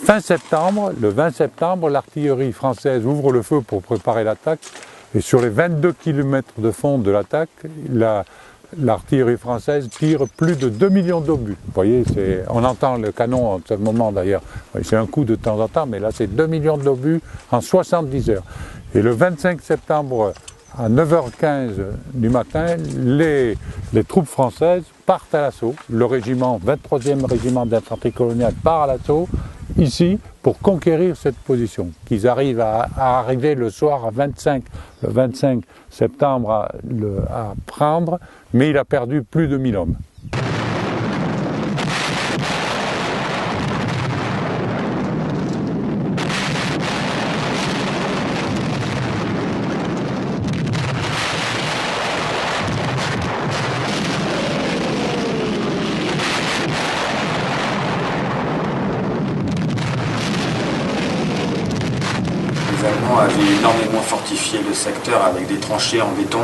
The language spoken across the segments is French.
fin septembre, le 20 septembre, l'artillerie française ouvre le feu pour préparer l'attaque. Et sur les 22 km de fond de l'attaque, l'artillerie française tire plus de 2 millions d'obus. Vous voyez, on entend le canon en ce moment d'ailleurs. C'est un coup de temps en temps, mais là c'est 2 millions d'obus en 70 heures. Et le 25 septembre, à 9h15 du matin, les troupes françaises partent à l'assaut. Le 23e régiment d'infanterie coloniale part à l'assaut, ici, pour conquérir cette position. Qu'ils arrivent à arriver le soir le 25 septembre à prendre, mais il a perdu plus de 1000 hommes. Les Allemands avaient énormément fortifié le secteur avec des tranchées en béton,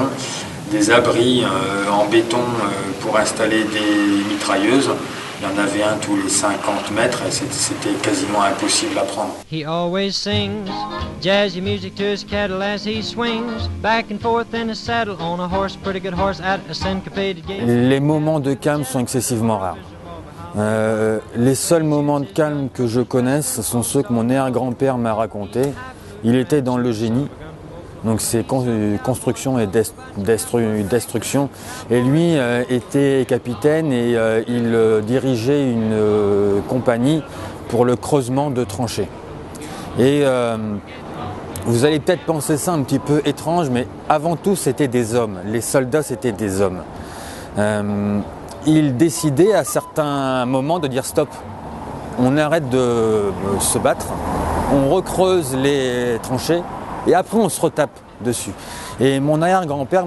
des abris en béton pour installer des mitrailleuses. Il y en avait un tous les 50 mètres et c'était quasiment impossible à prendre. He always sings jazzy music to his cattle as he swings back and forth in his saddle on a horse, pretty good horse at a syncopated gait. Les moments de calme sont excessivement rares. Les seuls moments de calme que je connaisse, ce sont ceux que mon arrière-grand-père m'a racontés. Il était dans le génie, donc c'est construction et destruction. Et lui était capitaine et il dirigeait une compagnie pour le creusement de tranchées. Et vous allez peut-être penser ça un petit peu étrange, mais avant tout c'était des hommes. Les soldats c'était des hommes. Il décidait à certains moments de dire stop, on arrête de se battre, on recreuse les tranchées et après on se retape dessus. Et mon arrière-grand-père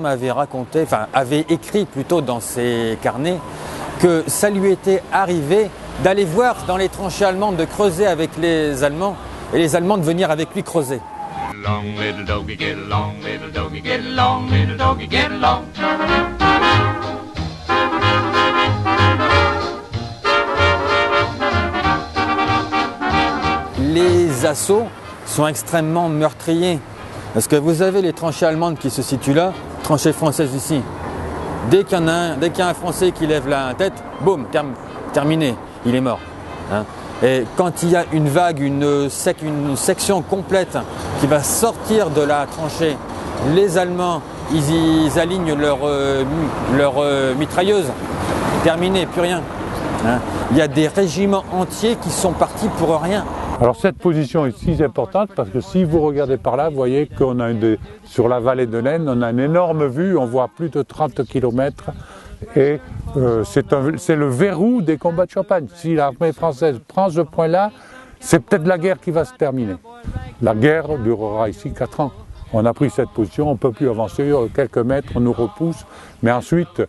avait écrit plutôt dans ses carnets que ça lui était arrivé d'aller voir dans les tranchées allemandes, de creuser avec les Allemands et les Allemands de venir avec lui creuser. Long little doggy, get along, little doggy, get along, little doggy, get along. Les assauts sont extrêmement meurtriers. Parce que vous avez les tranchées allemandes qui se situent là, tranchées françaises ici. Dès qu'il y a un Français qui lève la tête, boum, terminé, il est mort. Hein. Et quand il y a une vague, une section complète qui va sortir de la tranchée, les Allemands, ils alignent leur mitrailleuse. Terminé, plus rien. Hein. Il y a des régiments entiers qui sont partis pour rien. Alors cette position est si importante parce que si vous regardez par là, vous voyez qu'on a sur la vallée de l'Aisne, on a une énorme vue, on voit plus de 30 km et c'est le verrou des combats de Champagne. Si l'armée française prend ce point-là, c'est peut-être la guerre qui va se terminer. La guerre durera ici 4 ans. On a pris cette position, on ne peut plus avancer, quelques mètres, on nous repousse, mais ensuite,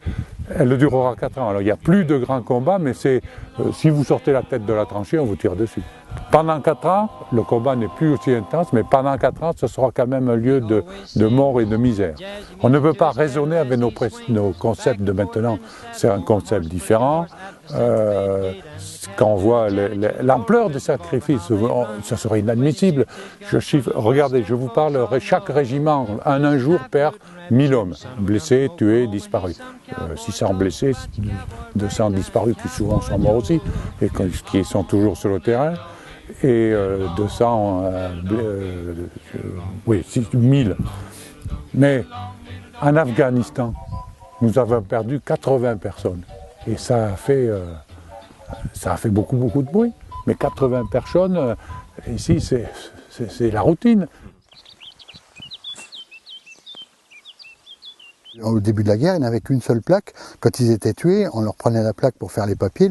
elle durera 4 ans. Alors il n'y a plus de grands combats, mais si vous sortez la tête de la tranchée, on vous tire dessus. Pendant 4 ans, le combat n'est plus aussi intense, mais pendant 4 ans, ce sera quand même un lieu de mort et de misère. On ne peut pas raisonner avec nos concepts de maintenant. C'est un concept différent. Quand on voit l'ampleur des sacrifices, ça serait inadmissible. Regardez, je vous parle, chaque régiment, en un jour, perd 1000 hommes, blessés, tués, disparus. 600 blessés, 200 disparus qui souvent sont morts aussi, et qui sont toujours sur le terrain, et 1000. Mais en Afghanistan, nous avons perdu 80 personnes, et ça a fait beaucoup de bruit. Mais 80 personnes, ici, c'est la routine. Au début de la guerre, il n'y avait qu'une seule plaque. Quand ils étaient tués, on leur prenait la plaque pour faire les papiers.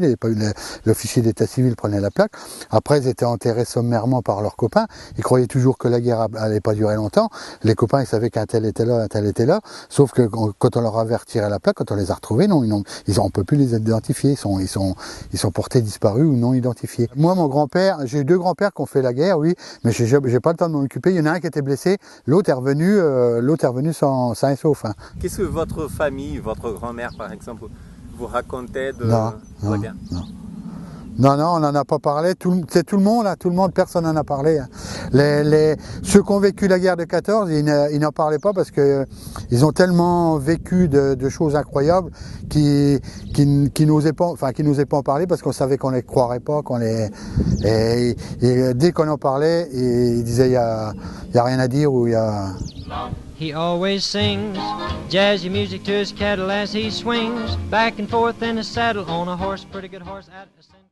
L'officier d'état civil prenait la plaque. Après, ils étaient enterrés sommairement par leurs copains. Ils croyaient toujours que la guerre allait pas durer longtemps. Les copains, ils savaient qu'un tel était là, un tel était là. Sauf que quand on leur avait retiré la plaque, quand on les a retrouvés, non, on peut plus les identifier. Ils sont portés disparus ou non identifiés. Moi, mon grand-père, j'ai eu 2 grands-pères qui ont fait la guerre, oui, mais j'ai pas le temps de m'en occuper. Il y en a un qui était blessé, l'autre est revenu sain et sauf. Hein. Qu'est-ce que votre famille, votre grand-mère par exemple, vous racontait de la guerre? Non, non, on n'en a pas parlé. C'est tout le monde, hein, personne n'en a parlé. Hein. Ceux qui ont vécu la guerre de 14, ils n'en parlaient pas parce que ils ont tellement vécu de choses incroyables qu'ils n'osaient pas en parler parce qu'on savait qu'on les croirait pas, et dès qu'on en parlait, ils disaient il y a rien à dire ou il y a. He always sings jazzy music to his cattle as he swings back and forth in his saddle on a horse, pretty good horse at a